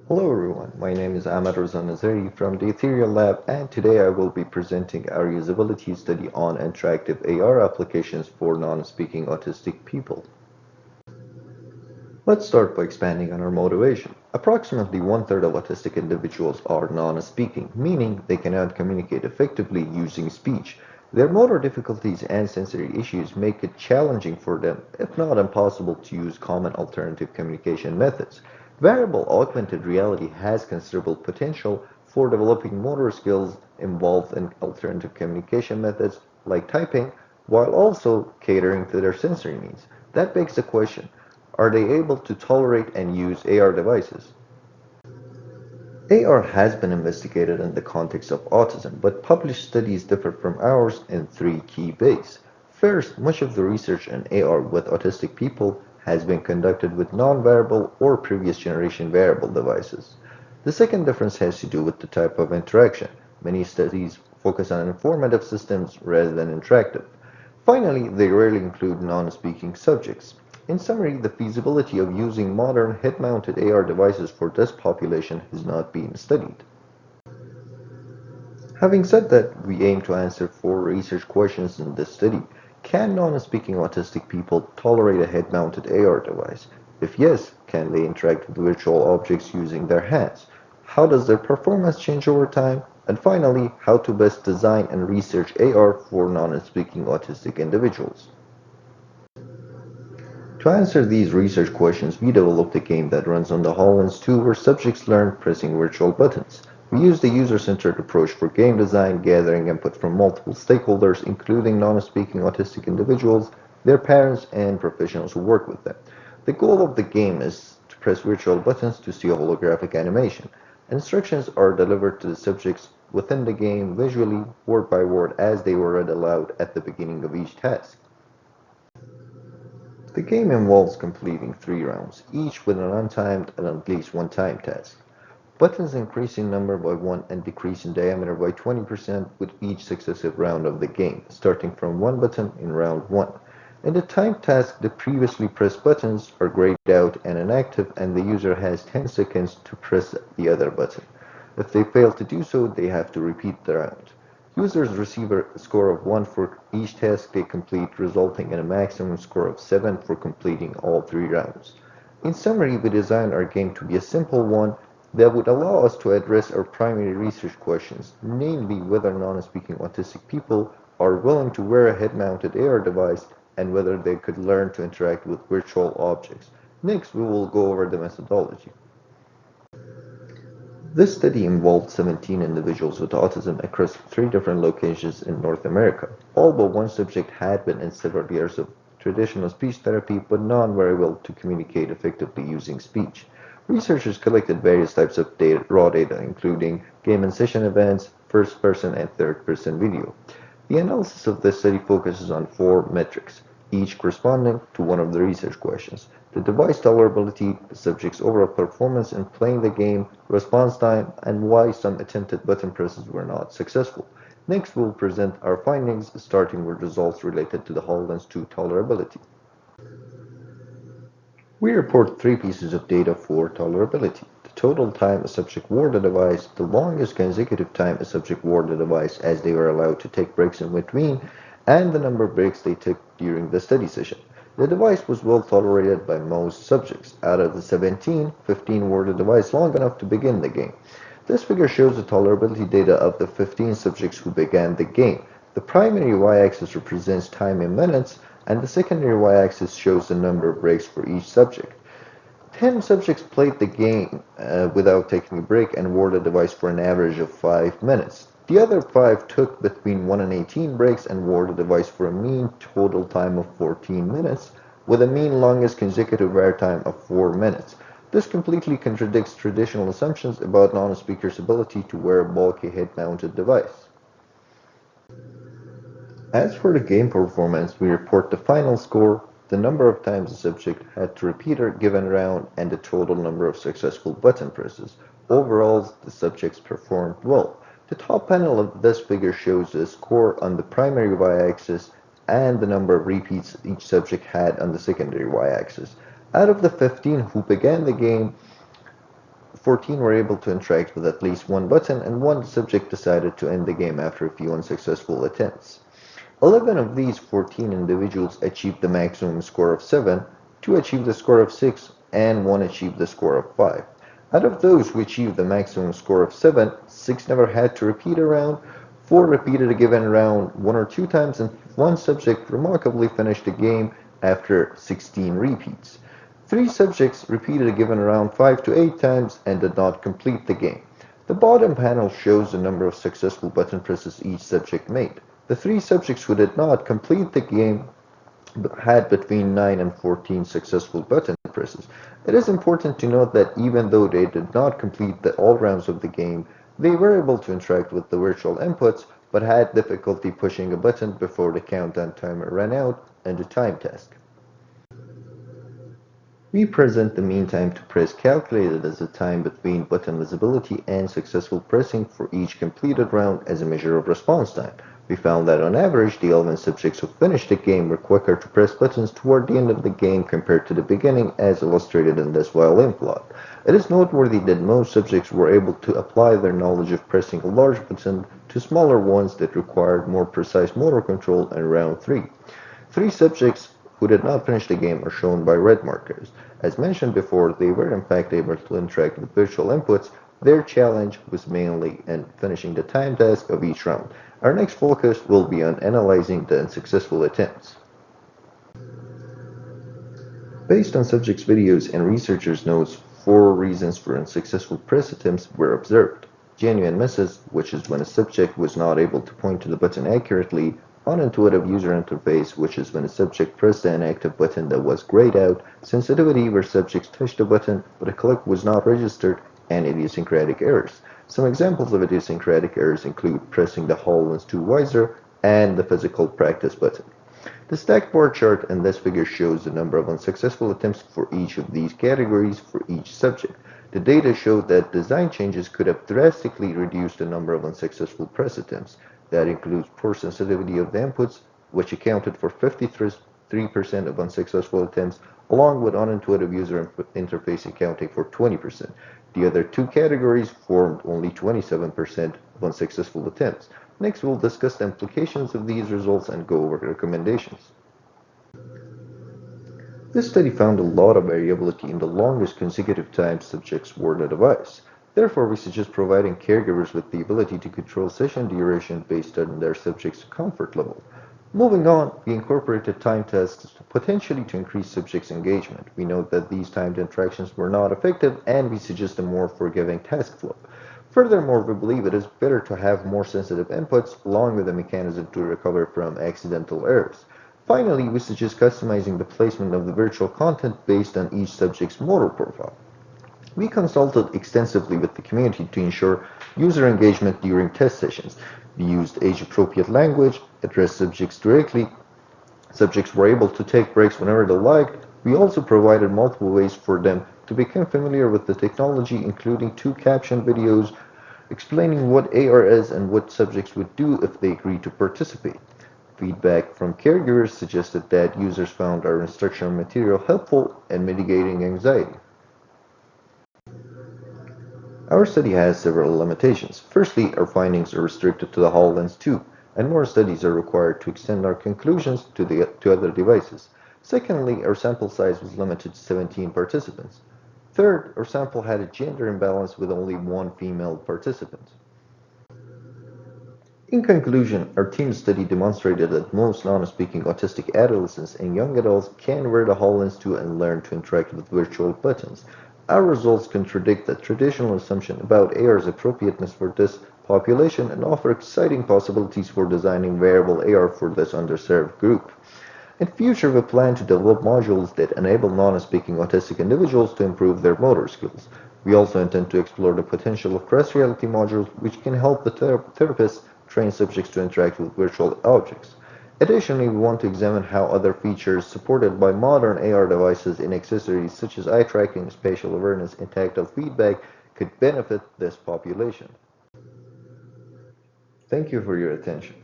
Hello everyone, my name is Ahmadreza Nazari from the Ethereal Lab, and today I will be presenting our usability study on interactive AR applications for non-speaking autistic people. Let's start by expanding on our motivation. Approximately one-third of autistic individuals are non-speaking, meaning they cannot communicate effectively using speech. Their motor difficulties and sensory issues make it challenging for them, if not impossible, to use common alternative communication methods. Variable augmented reality has considerable potential for developing motor skills involved in alternative communication methods like typing, while also catering to their sensory needs. That begs the question, are they able to tolerate and use AR devices? AR has been investigated in the context of autism, but published studies differ from ours in three key ways. First, much of the research in AR with autistic people has been conducted with non-wearable or previous generation wearable devices. The second difference has to do with the type of interaction. Many studies focus on informative systems rather than interactive. Finally, they rarely include non-speaking subjects. In summary, the feasibility of using modern head-mounted AR devices for this population has not been studied. Having said that, we aim to answer four research questions in this study. Can non-speaking autistic people tolerate a head-mounted AR device? If yes, can they interact with virtual objects using their hands? How does their performance change over time? And finally, how to best design and research AR for non-speaking autistic individuals. To answer these research questions, we developed a game that runs on the HoloLens 2 where subjects learn pressing virtual buttons. We used a user-centered approach for game design, gathering input from multiple stakeholders, including non-speaking autistic individuals, their parents, and professionals who work with them. The goal of the game is to press virtual buttons to see a holographic animation. Instructions are delivered to the subjects within the game visually, word by word, as they were read aloud at the beginning of each task. The game involves completing 3 rounds, each with an untimed and at least one time task. Buttons increase in number by 1 and decrease in diameter by 20% with each successive round of the game, starting from one button in round 1. In the timed task, the previously pressed buttons are grayed out and inactive, and the user has 10 seconds to press the other button. If they fail to do so, they have to repeat the round. Users receive a score of 1 for each task they complete, resulting in a maximum score of 7 for completing all 3 rounds. In summary, we designed our game to be a simple one that would allow us to address our primary research questions, namely whether non-speaking autistic people are willing to wear a head-mounted AR device and whether they could learn to interact with virtual objects. Next, we will go over the methodology. This study involved 17 individuals with autism across 3 different locations in North America. All but one subject had been in several years of traditional speech therapy but not very well to communicate effectively using speech. Researchers collected various types of raw data, including game and session events, first-person and third-person video. The analysis of this study focuses on 4 metrics, each corresponding to one of the research questions: the device tolerability, the subject's overall performance in playing the game, response time, and why some attempted button presses were not successful. Next, we'll present our findings, starting with results related to the HoloLens 2 tolerability. We report 3 pieces of data for tolerability: the total time a subject wore the device, the longest consecutive time a subject wore the device as they were allowed to take breaks in between, and the number of breaks they took during the study session. The device was well tolerated by most subjects. Out of the 17, 15 wore the device long enough to begin the game. This figure shows the tolerability data of the 15 subjects who began the game. The primary y-axis represents time in minutes, and the secondary y-axis shows the number of breaks for each subject. 10 subjects played the game without taking a break and wore the device for an average of 5 minutes. The other 5 took between 1 and 18 breaks and wore the device for a mean total time of 14 minutes, with a mean longest consecutive wear time of 4 minutes. This completely contradicts traditional assumptions about non-speakers' ability to wear a bulky head-mounted device. As for the game performance, we report the final score, the number of times the subject had to repeat a given round, and the total number of successful button presses. Overall, the subjects performed well. The top panel of this figure shows the score on the primary y-axis and the number of repeats each subject had on the secondary y-axis. Out of the 15 who began the game, 14 were able to interact with at least one button, and one subject decided to end the game after a few unsuccessful attempts. 11 of these 14 individuals achieved the maximum score of 7, 2 achieved the score of 6, and 1 achieved the score of 5. Out of those who achieved the maximum score of 7, 6 never had to repeat a round, 4 repeated a given round 1 or 2 times, and 1 subject remarkably finished the game after 16 repeats. 3 subjects repeated a given round 5 to 8 times and did not complete the game. The bottom panel shows the number of successful button presses each subject made. The 3 subjects who did not complete the game had between 9 and 14 successful button presses. It is important to note that even though they did not complete all rounds of the game, they were able to interact with the virtual inputs, but had difficulty pushing a button before the countdown timer ran out and the time task. We present the mean time to press calculated as the time between button visibility and successful pressing for each completed round as a measure of response time. We found that on average, the 11 subjects who finished the game were quicker to press buttons toward the end of the game compared to the beginning, as illustrated in this violin plot. It is noteworthy that most subjects were able to apply their knowledge of pressing a large button to smaller ones that required more precise motor control in round 3. 3 subjects who did not finish the game are shown by red markers. As mentioned before, they were in fact able to interact with virtual inputs. Their challenge was mainly in finishing the time task of each round. Our next focus will be on analyzing the unsuccessful attempts. Based on subjects' videos and researchers' notes, 4 reasons for unsuccessful press attempts were observed. Genuine misses, which is when a subject was not able to point to the button accurately; unintuitive user interface, which is when a subject pressed an inactive button that was grayed out; sensitivity, where subjects touched the button but a click was not registered; and idiosyncratic errors. Some examples of idiosyncratic errors include pressing the HoloLens too wiser and the physical practice button. The stacked bar chart in this figure shows the number of unsuccessful attempts for each of these categories for each subject. The data showed that design changes could have drastically reduced the number of unsuccessful press attempts. That includes poor sensitivity of the inputs, which accounted for 53% of unsuccessful attempts, along with unintuitive user interface accounting for 20%. The other 2 categories formed only 27% of unsuccessful attempts. Next, we'll discuss the implications of these results and go over recommendations. This study found a lot of variability in the longest consecutive time subjects wore the device. Therefore, we suggest providing caregivers with the ability to control session duration based on their subject's comfort level. Moving on, we incorporated time tasks potentially to increase subjects' engagement. We note that these timed interactions were not effective, and we suggest a more forgiving task flow. Furthermore, we believe it is better to have more sensitive inputs, along with a mechanism to recover from accidental errors. Finally, we suggest customizing the placement of the virtual content based on each subject's motor profile. We consulted extensively with the community to ensure user engagement during test sessions. We used age-appropriate language, addressed subjects directly. Subjects were able to take breaks whenever they liked. We also provided multiple ways for them to become familiar with the technology, including 2 caption videos explaining what AR is and what subjects would do if they agreed to participate. Feedback from caregivers suggested that users found our instructional material helpful in mitigating anxiety. Our study has several limitations. Firstly, our findings are restricted to the HoloLens 2, and more studies are required to extend our conclusions to other devices. Secondly, our sample size was limited to 17 participants. Third, our sample had a gender imbalance with only 1 female participant. In conclusion, our team study demonstrated that most non-speaking autistic adolescents and young adults can wear the HoloLens 2 and learn to interact with virtual buttons. Our results contradict the traditional assumption about AR's appropriateness for this population and offer exciting possibilities for designing wearable AR for this underserved group. In future, we plan to develop modules that enable non-speaking autistic individuals to improve their motor skills. We also intend to explore the potential of cross reality modules, which can help the therapists train subjects to interact with virtual objects. Additionally, we want to examine how other features supported by modern AR devices and accessories such as eye tracking, spatial awareness, and tactile feedback could benefit this population. Thank you for your attention.